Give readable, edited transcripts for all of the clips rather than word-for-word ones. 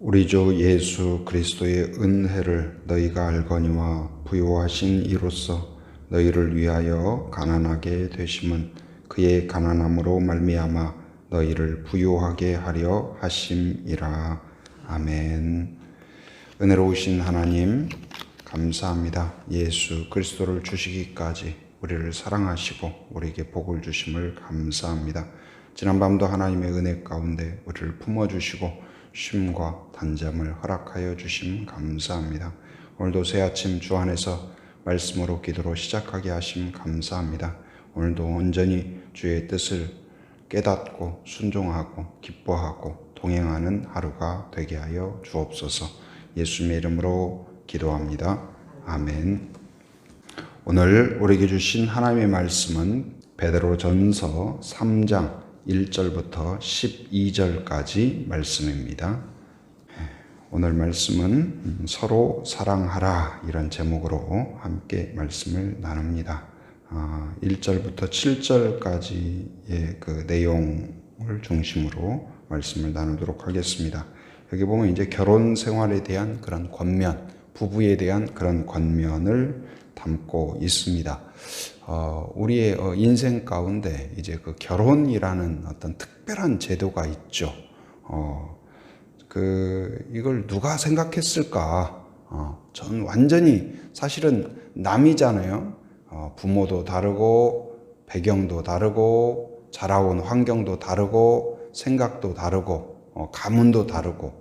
우리 주 예수 그리스도의 은혜를 너희가 알거니와 부요하신 이로써 너희를 위하여 가난하게 되심은 그의 가난함으로 말미암아 너희를 부요하게 하려 하심이라. 아멘. 은혜로우신 하나님 감사합니다. 예수 그리스도를 주시기까지 우리를 사랑하시고 우리에게 복을 주심을 감사합니다. 지난밤도 하나님의 은혜 가운데 우리를 품어주시고 쉼과 단잠을 허락하여 주심 감사합니다. 오늘도 새 아침 주 안에서 말씀으로 기도로 시작하게 하심 감사합니다. 오늘도 온전히 주의 뜻을 깨닫고 순종하고 기뻐하고 동행하는 하루가 되게 하여 주옵소서. 예수님의 이름으로 기도합니다. 아멘. 오늘 우리에게 주신 하나님의 말씀은 베드로전서 3장 1절부터 12절까지 말씀입니다. 오늘 말씀은 서로 사랑하라 이런 제목으로 함께 말씀을 나눕니다. 1절부터 7절까지의 그 내용을 중심으로 말씀을 나누도록 하겠습니다. 여기 보면 이제 결혼 생활에 대한 그런 권면, 부부에 대한 그런 권면을 담고 있습니다. 우리의 인생 가운데 이제 그 결혼이라는 어떤 특별한 제도가 있죠. 이걸 누가 생각했을까? 전 완전히 사실은 남이잖아요. 부모도 다르고, 배경도 다르고, 자라온 환경도 다르고, 생각도 다르고, 가문도 다르고,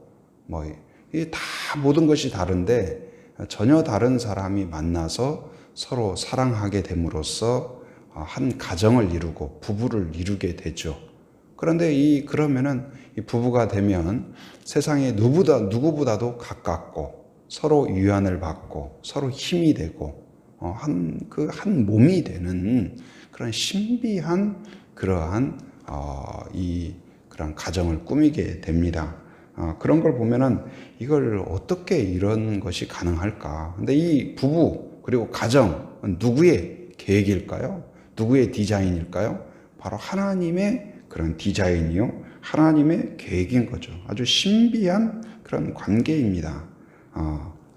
이게 다 모든 것이 다른데 전혀 다른 사람이 만나서 서로 사랑하게 됨으로써 한 가정을 이루고 부부를 이루게 되죠. 그런데 그러면은 이 부부가 되면 세상에 누구보다도 가깝고 서로 위안을 받고 서로 힘이 되고 한 몸이 되는 그런 신비한 그러한 그런 가정을 꾸미게 됩니다. 그런 걸 보면은 이걸 어떻게 이런 것이 가능할까? 근데 이 부부 그리고 가정은 누구의 계획일까요? 누구의 디자인일까요? 바로 하나님의 그런 디자인이요. 하나님의 계획인 거죠. 아주 신비한 그런 관계입니다.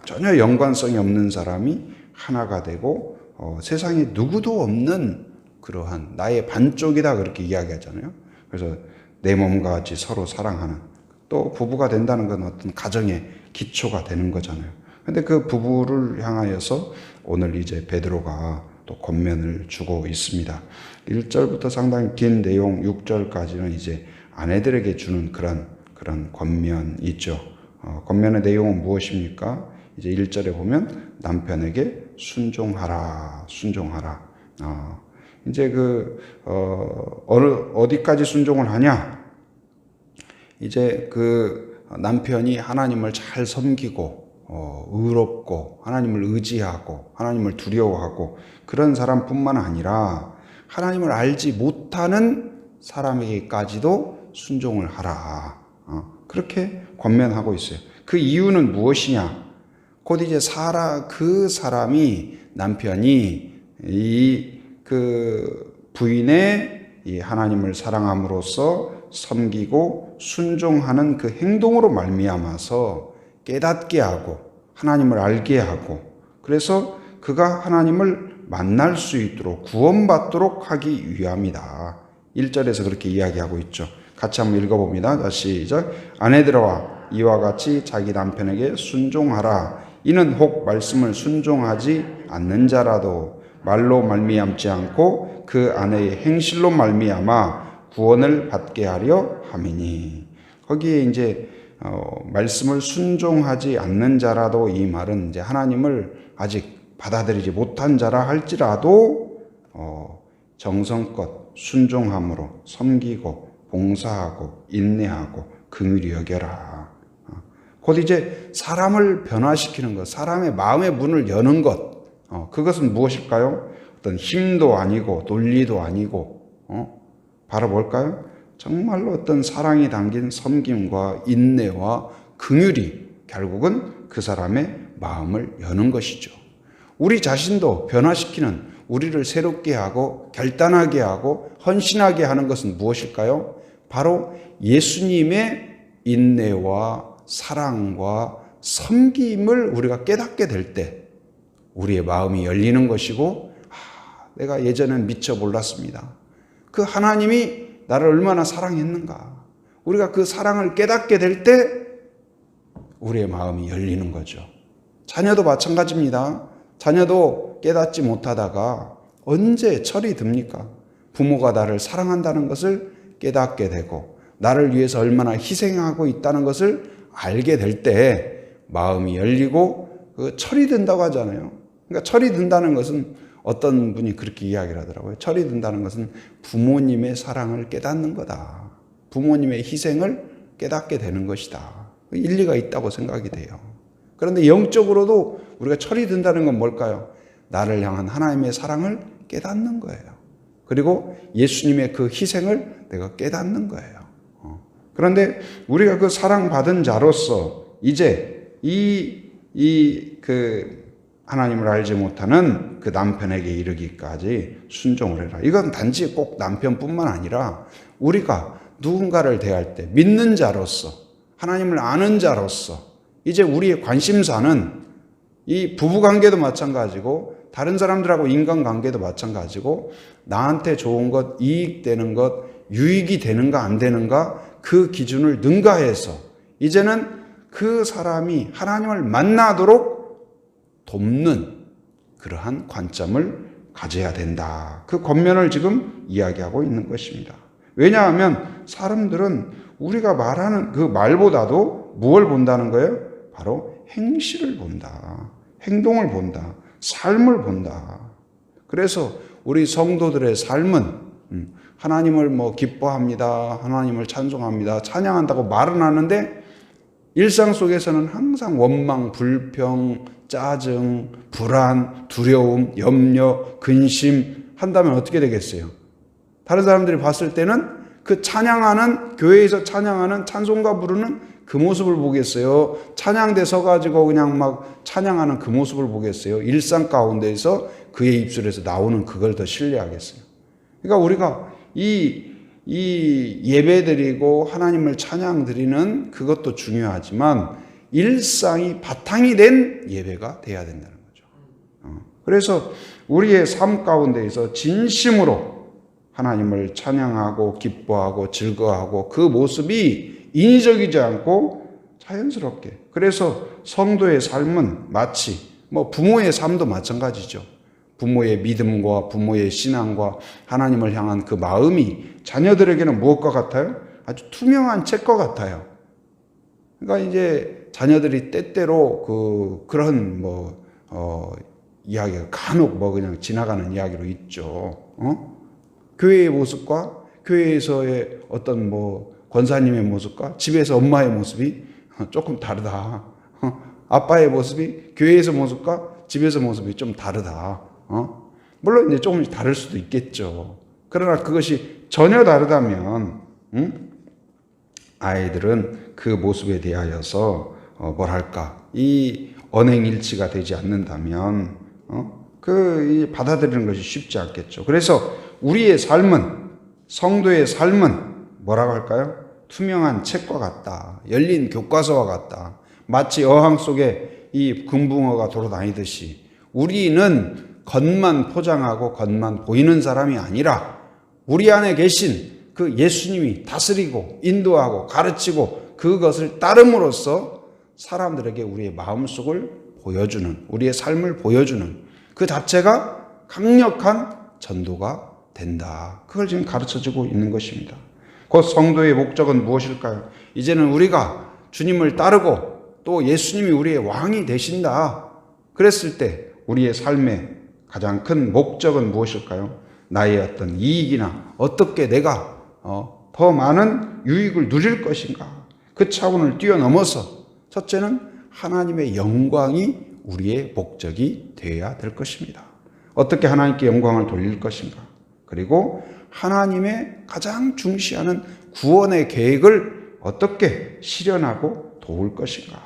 전혀 연관성이 없는 사람이 하나가 되고 세상에 누구도 없는 그러한 나의 반쪽이다 그렇게 이야기하잖아요. 그래서 내 몸과 같이 서로 사랑하는 또 부부가 된다는 건 어떤 가정의 기초가 되는 거잖아요. 근데 그 부부를 향하여서 오늘 이제 베드로가 또 권면을 주고 있습니다. 1절부터 상당히 긴 내용 6절까지는 이제 아내들에게 주는 그런 권면이 있죠. 권면의 내용은 무엇입니까? 이제 1절에 보면 남편에게 순종하라. 이제 어디까지 순종을 하냐? 이제 그 남편이 하나님을 잘 섬기고 의롭고 하나님을 의지하고 하나님을 두려워하고 그런 사람뿐만 아니라 하나님을 알지 못하는 사람에게까지도 순종을 하라. 그렇게 권면하고 있어요. 그 이유는 무엇이냐? 곧 이제 그 사람이 남편이 그 부인의 이 하나님을 사랑함으로써 섬기고 순종하는 그 행동으로 말미암아서 깨닫게 하고 하나님을 알게 하고 그래서 그가 하나님을 만날 수 있도록 구원받도록 하기 위함이다. 1절에서 그렇게 이야기하고 있죠. 같이 한번 읽어봅니다. 시작. 아내들아 이와 같이 자기 남편에게 순종하라. 이는 혹 말씀을 순종하지 않는 자라도 말로 말미암지 않고 그 아내의 행실로 말미암아 구원을 받게 하려 함이니. 거기에 이제 말씀을 순종하지 않는 자라도 이 말은 이제 하나님을 아직 받아들이지 못한 자라 할지라도 정성껏 순종함으로 섬기고 봉사하고 인내하고 긍휼히 여겨라. 곧 이제 사람을 변화시키는 것, 사람의 마음의 문을 여는 것, 그것은 무엇일까요? 어떤 힘도 아니고 논리도 아니고 바로 뭘까요? 정말로 어떤 사랑이 담긴 섬김과 인내와 긍휼이 결국은 그 사람의 마음을 여는 것이죠. 우리 자신도 변화시키는, 우리를 새롭게 하고 결단하게 하고 헌신하게 하는 것은 무엇일까요? 바로 예수님의 인내와 사랑과 섬김을 우리가 깨닫게 될 때 우리의 마음이 열리는 것이고, 내가 예전엔 미처 몰랐습니다. 그 하나님이 나를 얼마나 사랑했는가. 우리가 그 사랑을 깨닫게 될 때 우리의 마음이 열리는 거죠. 자녀도 마찬가지입니다. 자녀도 깨닫지 못하다가 언제 철이 듭니까? 부모가 나를 사랑한다는 것을 깨닫게 되고 나를 위해서 얼마나 희생하고 있다는 것을 알게 될 때 마음이 열리고 그 철이 든다고 하잖아요. 그러니까 철이 든다는 것은 어떤 분이 그렇게 이야기를 하더라고요. 철이 든다는 것은 부모님의 사랑을 깨닫는 거다. 부모님의 희생을 깨닫게 되는 것이다. 일리가 있다고 생각이 돼요. 그런데 영적으로도 우리가 철이 든다는 건 뭘까요? 나를 향한 하나님의 사랑을 깨닫는 거예요. 그리고 예수님의 그 희생을 내가 깨닫는 거예요. 그런데 우리가 그 사랑받은 자로서 이제 하나님을 알지 못하는 그 남편에게 이르기까지 순종을 해라. 이건 단지 꼭 남편뿐만 아니라 우리가 누군가를 대할 때 믿는 자로서, 하나님을 아는 자로서 이제 우리의 관심사는 이 부부관계도 마찬가지고 다른 사람들하고 인간관계도 마찬가지고 나한테 좋은 것, 이익되는 것, 유익이 되는가 안 되는가 그 기준을 능가해서 이제는 그 사람이 하나님을 만나도록 돕는 그러한 관점을 가져야 된다. 그 권면을 지금 이야기하고 있는 것입니다. 왜냐하면 사람들은 우리가 말하는 그 말보다도 무엇을 본다는 거예요? 바로 행실을 본다. 행동을 본다. 삶을 본다. 그래서 우리 성도들의 삶은 하나님을 기뻐합니다. 하나님을 찬송합니다. 찬양한다고 말은 하는데 일상 속에서는 항상 원망, 불평, 짜증, 불안, 두려움, 염려, 근심 한다면 어떻게 되겠어요? 다른 사람들이 봤을 때는 그 찬양하는, 교회에서 찬양하는 찬송가 부르는 그 모습을 보겠어요? 찬양대 서가지고 그냥 막 찬양하는 그 모습을 보겠어요? 일상 가운데에서 그의 입술에서 나오는 그걸 더 신뢰하겠어요? 그러니까 우리가 이 예배 드리고 하나님을 찬양 드리는 그것도 중요하지만 일상이 바탕이 된 예배가 돼야 된다는 거죠. 그래서 우리의 삶 가운데에서 진심으로 하나님을 찬양하고 기뻐하고 즐거워하고 그 모습이 인위적이지 않고 자연스럽게. 그래서 성도의 삶은 마치 부모의 삶도 마찬가지죠. 부모의 믿음과 부모의 신앙과 하나님을 향한 그 마음이 자녀들에게는 무엇과 같아요? 아주 투명한 책과 같아요. 그러니까 이제 자녀들이 때때로 그런 이야기가 간혹 그냥 지나가는 이야기로 있죠. 교회의 모습과 교회에서의 어떤 권사님의 모습과 집에서 엄마의 모습이 조금 다르다. 아빠의 모습이 교회에서 모습과 집에서 모습이 좀 다르다. 물론 이제 조금씩 다를 수도 있겠죠. 그러나 그것이 전혀 다르다면, 아이들은 그 모습에 대하여서 이 언행일치가 되지 않는다면, 받아들이는 것이 쉽지 않겠죠. 그래서 우리의 삶은, 성도의 삶은 뭐라고 할까요? 투명한 책과 같다. 열린 교과서와 같다. 마치 어항 속에 이 금붕어가 돌아다니듯이 우리는 겉만 포장하고 겉만 보이는 사람이 아니라 우리 안에 계신 그 예수님이 다스리고 인도하고 가르치고 그것을 따름으로써 사람들에게 우리의 마음속을 보여주는, 우리의 삶을 보여주는 그 자체가 강력한 전도가 된다. 그걸 지금 가르쳐주고 있는 것입니다. 곧 성도의 목적은 무엇일까요? 이제는 우리가 주님을 따르고 또 예수님이 우리의 왕이 되신다. 그랬을 때 우리의 삶의 가장 큰 목적은 무엇일까요? 나의 어떤 이익이나 어떻게 내가 더 많은 유익을 누릴 것인가? 그 차원을 뛰어넘어서 첫째는 하나님의 영광이 우리의 목적이 되어야 될 것입니다. 어떻게 하나님께 영광을 돌릴 것인가? 그리고 하나님의 가장 중시하는 구원의 계획을 어떻게 실현하고 도울 것인가?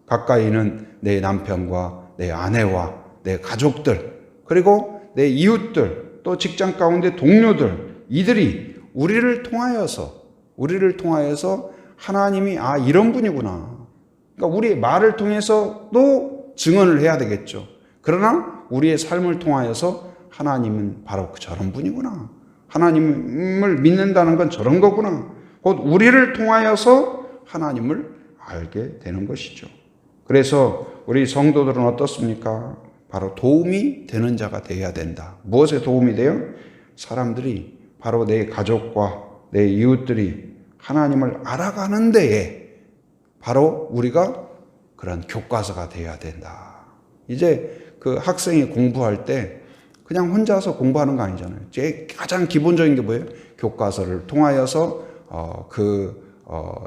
가까이는 내 남편과 내 아내와 내 가족들, 그리고 내 이웃들, 또 직장 가운데 동료들, 이들이 우리를 통하여서 하나님이 이런 분이구나. 그러니까 우리의 말을 통해서도 증언을 해야 되겠죠. 그러나 우리의 삶을 통하여서 하나님은 바로 저런 분이구나. 하나님을 믿는다는 건 저런 거구나. 곧 우리를 통하여서 하나님을 알게 되는 것이죠. 그래서 우리 성도들은 어떻습니까? 바로 도움이 되는 자가 되어야 된다. 무엇에 도움이 돼요? 사람들이 바로 내 가족과 내 이웃들이 하나님을 알아가는 데에 바로 우리가 그런 교과서가 되어야 된다. 이제 그 학생이 공부할 때 그냥 혼자서 공부하는 거 아니잖아요. 제 가장 기본적인 게 뭐예요? 교과서를 통하여서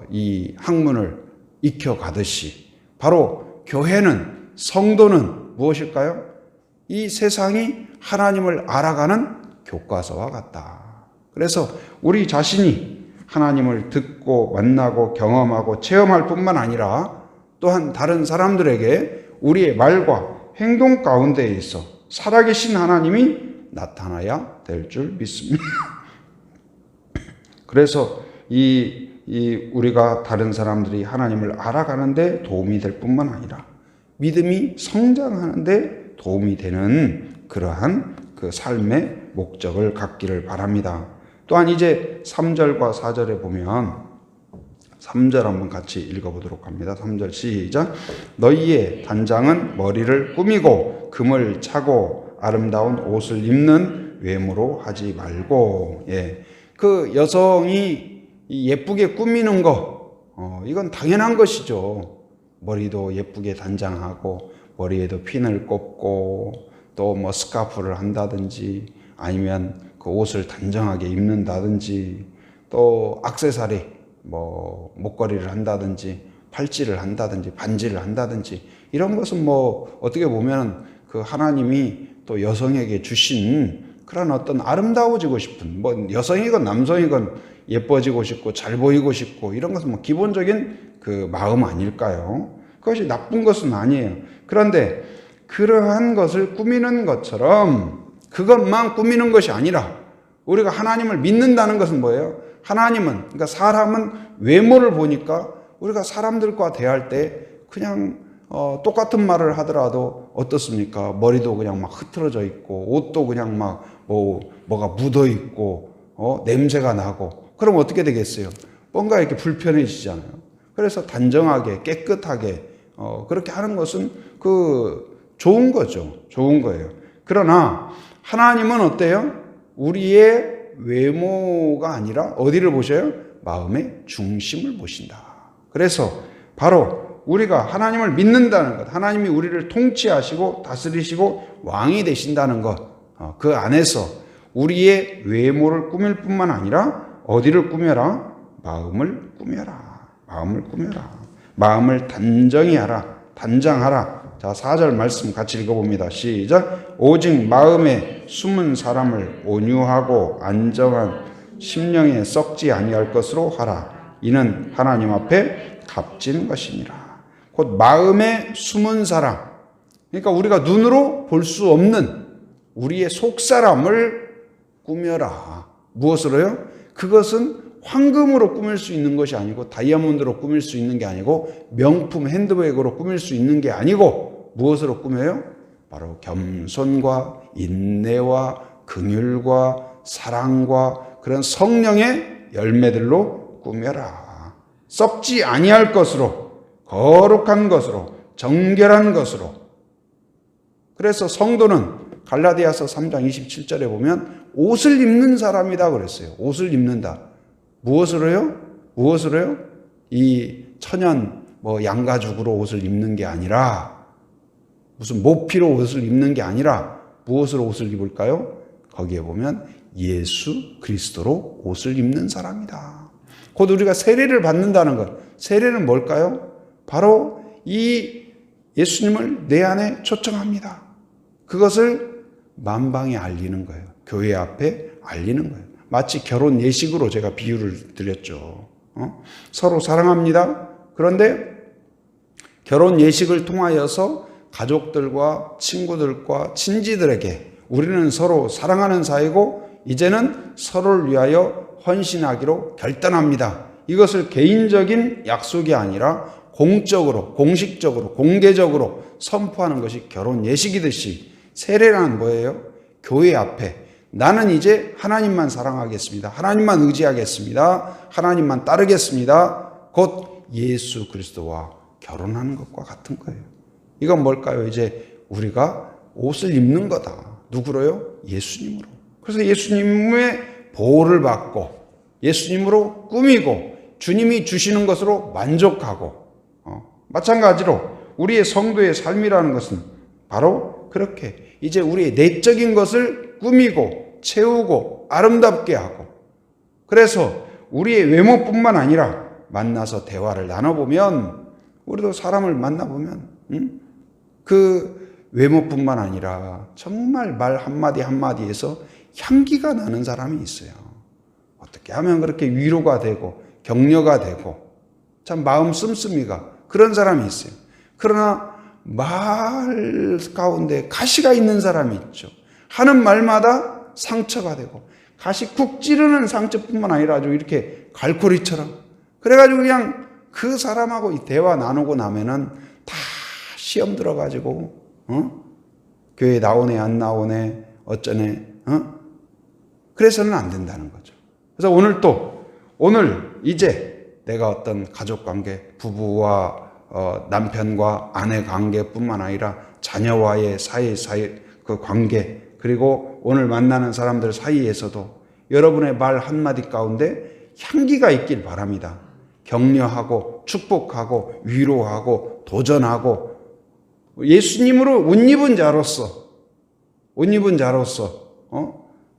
이 학문을 익혀가듯이 바로 교회는, 성도는 무엇일까요? 이 세상이 하나님을 알아가는 교과서와 같다. 그래서 우리 자신이 하나님을 듣고 만나고 경험하고 체험할 뿐만 아니라 또한 다른 사람들에게 우리의 말과 행동 가운데에 있어 살아계신 하나님이 나타나야 될 줄 믿습니다. 그래서 우리가 다른 사람들이 하나님을 알아가는데 도움이 될 뿐만 아니라 믿음이 성장하는데 도움이 되는 그러한 그 삶의 목적을 갖기를 바랍니다. 또한 이제 3절과 4절에 보면 3절 한번 같이 읽어보도록 합니다. 3절 시작. 너희의 단장은 머리를 꾸미고 금을 차고 아름다운 옷을 입는 외모로 하지 말고. 그 여성이 예쁘게 꾸미는 거, 이건 당연한 것이죠. 머리도 예쁘게 단장하고 머리에도 핀을 꼽고 또 뭐 스카프를 한다든지 아니면 그 옷을 단정하게 입는다든지 또 액세서리 뭐 목걸이를 한다든지 팔찌를 한다든지 반지를 한다든지 이런 것은 뭐 어떻게 보면 그 하나님이 또 여성에게 주신 그런 어떤 아름다워지고 싶은 뭐 여성이건 남성이건 예뻐지고 싶고 잘 보이고 싶고 이런 것은 뭐 기본적인 그 마음 아닐까요? 그것이 나쁜 것은 아니에요. 그런데 그러한 것을 꾸미는 것처럼 그것만 꾸미는 것이 아니라 우리가 하나님을 믿는다는 것은 뭐예요? 하나님은, 그러니까 사람은 외모를 보니까 우리가 사람들과 대할 때 그냥 똑같은 말을 하더라도 어떻습니까? 머리도 그냥 막 흐트러져 있고 옷도 그냥 막 뭐가 묻어 있고 냄새가 나고 그럼 어떻게 되겠어요? 뭔가 이렇게 불편해지잖아요. 그래서 단정하게 깨끗하게 그렇게 하는 것은 좋은 거죠. 좋은 거예요. 그러나 하나님은 어때요? 우리의 외모가 아니라 어디를 보셔요? 마음의 중심을 보신다. 그래서 바로 우리가 하나님을 믿는다는 것, 하나님이 우리를 통치하시고 다스리시고 왕이 되신다는 것, 그 안에서 우리의 외모를 꾸밀 뿐만 아니라 어디를 꾸며라? 마음을 꾸며라. 마음을 꾸며라. 마음을 단장하라. 자, 4절 말씀 같이 읽어봅니다. 시작. 오직 마음에 숨은 사람을 온유하고 안정한 심령에 썩지 아니할 것으로 하라. 이는 하나님 앞에 값진 것이니라. 곧 마음에 숨은 사람, 그러니까 우리가 눈으로 볼 수 없는 우리의 속사람을 꾸며라. 무엇으로요? 그것은 황금으로 꾸밀 수 있는 것이 아니고 다이아몬드로 꾸밀 수 있는 게 아니고 명품 핸드백으로 꾸밀 수 있는 게 아니고 무엇으로 꾸며요? 바로 겸손과 인내와 긍휼과 사랑과 그런 성령의 열매들로 꾸며라. 썩지 아니할 것으로, 거룩한 것으로, 정결한 것으로. 그래서 성도는 갈라디아서 3장 27절에 보면 옷을 입는 사람이다 그랬어요. 옷을 입는다. 무엇으로요? 무엇으로요? 이 천연 양가죽으로 옷을 입는 게 아니라 무슨 모피로 옷을 입는 게 아니라 무엇으로 옷을 입을까요? 거기에 보면 예수 그리스도로 옷을 입는 사람이다. 곧 우리가 세례를 받는다는 것. 세례는 뭘까요? 바로 이 예수님을 내 안에 초청합니다. 그것을 만방에 알리는 거예요. 교회 앞에 알리는 거예요. 마치 결혼 예식으로 제가 비유를 드렸죠. 서로 사랑합니다. 그런데 결혼 예식을 통하여서 가족들과 친구들과 친지들에게 우리는 서로 사랑하는 사이고 이제는 서로를 위하여 헌신하기로 결단합니다. 이것을 개인적인 약속이 아니라 공적으로, 공식적으로, 공개적으로 선포하는 것이 결혼 예식이듯이 세례란 뭐예요? 교회 앞에 나는 이제 하나님만 사랑하겠습니다. 하나님만 의지하겠습니다. 하나님만 따르겠습니다. 곧 예수 그리스도와 결혼하는 것과 같은 거예요. 이건 뭘까요? 이제 우리가 옷을 입는 거다. 누구로요? 예수님으로. 그래서 예수님의 보호를 받고 예수님으로 꾸미고 주님이 주시는 것으로 만족하고 마찬가지로 우리의 성도의 삶이라는 것은 바로 그렇게 이제 우리의 내적인 것을 꾸미고 채우고 아름답게 하고 그래서 우리의 외모뿐만 아니라 만나서 대화를 나눠보면 우리도 사람을 만나보면 그 외모뿐만 아니라 정말 말 한마디 한마디에서 향기가 나는 사람이 있어요. 어떻게 하면 그렇게 위로가 되고 격려가 되고 참 마음 씀씀이가 그런 사람이 있어요. 그러나 말 가운데 가시가 있는 사람이 있죠. 하는 말마다 상처가 되고 가시 쿡 찌르는 상처뿐만 아니라 아주 이렇게 갈고리처럼 그래가지고 그냥 그 사람하고 이 대화 나누고 나면은 다 시험 들어가지고 교회 나오네 안 나오네 어쩌네 그래서는 안 된다는 거죠. 그래서 오늘 이제 내가 어떤 가족관계 부부와 남편과 아내 관계뿐만 아니라 자녀와의 사이 그 관계 그리고 오늘 만나는 사람들 사이에서도 여러분의 말 한마디 가운데 향기가 있길 바랍니다. 격려하고 축복하고 위로하고 도전하고 예수님으로 옷 입은 자로서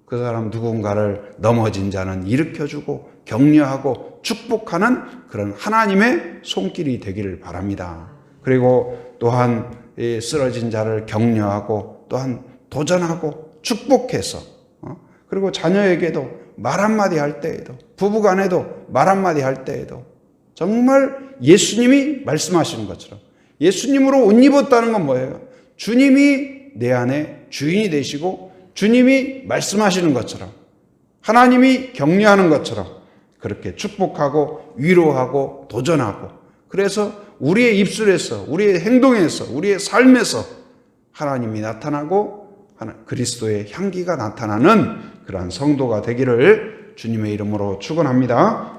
그 사람 누군가를 넘어진 자는 일으켜주고 격려하고 축복하는 그런 하나님의 손길이 되기를 바랍니다. 그리고 또한 쓰러진 자를 격려하고 또한 도전하고 축복해서 그리고 자녀에게도 말 한마디 할 때에도 부부간에도 말 한마디 할 때에도 정말 예수님이 말씀하시는 것처럼 예수님으로 옷 입었다는 건 뭐예요? 주님이 내 안에 주인이 되시고 주님이 말씀하시는 것처럼 하나님이 격려하는 것처럼 그렇게 축복하고 위로하고 도전하고 그래서 우리의 입술에서 우리의 행동에서 우리의 삶에서 하나님이 나타나고 그리스도의 향기가 나타나는 그러한 성도가 되기를 주님의 이름으로 축원합니다.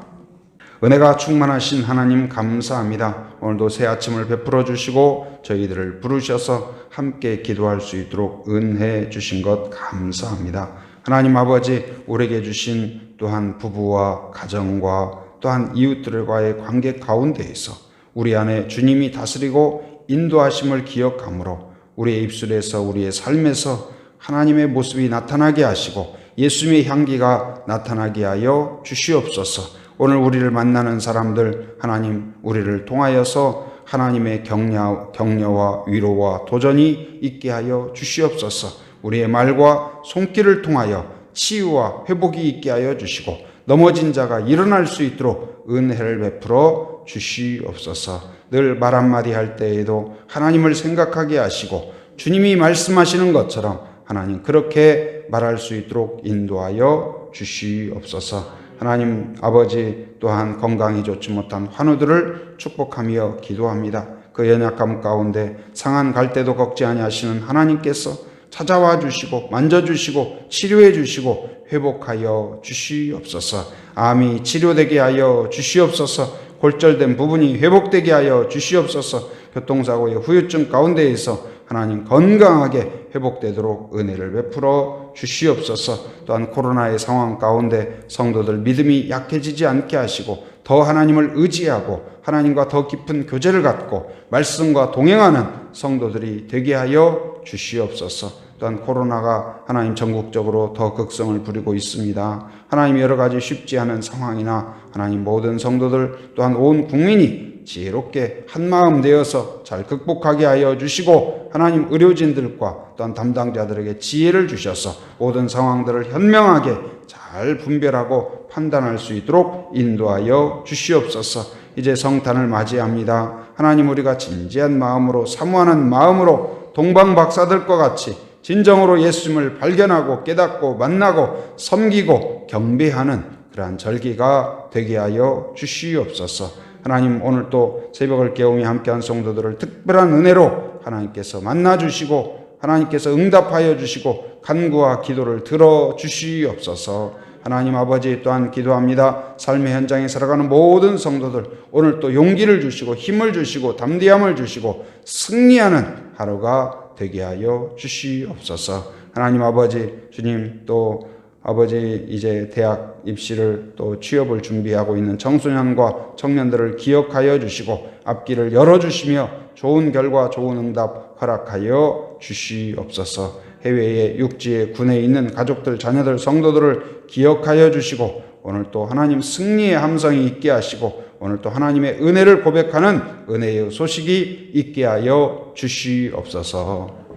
은혜가 충만하신 하나님 감사합니다. 오늘도 새 아침을 베풀어 주시고 저희들을 부르셔서 함께 기도할 수 있도록 은혜 주신 것 감사합니다. 하나님 아버지 우리에게 주신 또한 부부와 가정과 또한 이웃들과의 관계 가운데에서 우리 안에 주님이 다스리고 인도하심을 기억하므로 우리의 입술에서 우리의 삶에서 하나님의 모습이 나타나게 하시고 예수님의 향기가 나타나게 하여 주시옵소서. 오늘 우리를 만나는 사람들 하나님 우리를 통하여서 하나님의 격려와 위로와 도전이 있게 하여 주시옵소서. 우리의 말과 손길을 통하여 치유와 회복이 있게 하여 주시고 넘어진 자가 일어날 수 있도록 은혜를 베풀어 주시옵소서. 늘 말 한마디 할 때에도 하나님을 생각하게 하시고 주님이 말씀하시는 것처럼 하나님 그렇게 말할 수 있도록 인도하여 주시옵소서. 하나님 아버지 또한 건강이 좋지 못한 환우들을 축복하며 기도합니다. 그 연약함 가운데 상한 갈 때도 걱지 아니하시는 하나님께서 찾아와 주시고 만져주시고 치료해 주시고 회복하여 주시옵소서. 암이 치료되게 하여 주시옵소서. 골절된 부분이 회복되게 하여 주시옵소서. 교통사고의 후유증 가운데에서 하나님 건강하게 회복되도록 은혜를 베풀어 주시옵소서. 또한 코로나의 상황 가운데 성도들 믿음이 약해지지 않게 하시고 더 하나님을 의지하고 하나님과 더 깊은 교제를 갖고 말씀과 동행하는 성도들이 되게 하여 주시옵소서. 또한 코로나가 하나님 전국적으로 더 극성을 부리고 있습니다. 하나님 여러 가지 쉽지 않은 상황이나 하나님 모든 성도들 또한 온 국민이 지혜롭게 한마음 되어서 잘 극복하게 하여 주시고 하나님 의료진들과 또한 담당자들에게 지혜를 주셔서 모든 상황들을 현명하게 잘 분별하고 판단할 수 있도록 인도하여 주시옵소서. 이제 성탄을 맞이합니다. 하나님 우리가 진지한 마음으로 사모하는 마음으로 동방박사들과 같이 진정으로 예수님을 발견하고 깨닫고 만나고 섬기고 경배하는 그러한 절기가 되게 하여 주시옵소서. 하나님 오늘 또 새벽을 깨우며 함께한 성도들을 특별한 은혜로 하나님께서 만나주시고 하나님께서 응답하여 주시고 간구와 기도를 들어주시옵소서. 하나님 아버지 또한 기도합니다. 삶의 현장에 살아가는 모든 성도들 오늘 또 용기를 주시고 힘을 주시고 담대함을 주시고 승리하는 하루가 되게 하여 주시옵소서. 하나님 아버지 주님 또 아버지 이제 대학 입시를 또 취업을 준비하고 있는 청소년과 청년들을 기억하여 주시고 앞길을 열어주시며 좋은 결과 좋은 응답 허락하여 주시옵소서. 해외에 육지에 군에 있는 가족들 자녀들 성도들을 기억하여 주시고 오늘 또 하나님 승리의 함성이 있게 하시고 오늘 또 하나님의 은혜를 고백하는 은혜의 소식이 있게 하여 주시옵소서.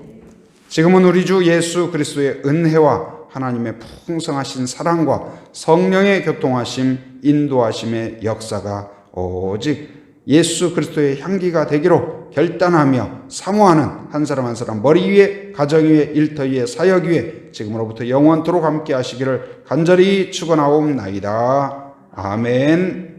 지금은 우리 주 예수 그리스도의 은혜와 하나님의 풍성하신 사랑과 성령의 교통하심 인도하심의 역사가 오직 예수 그리스도의 향기가 되기로 결단하며 사모하는 한 사람 한 사람 머리 위에 가정 위에 일터 위에 사역 위에 지금으로부터 영원토록 함께 하시기를 간절히 축원하옵나이다. 아멘.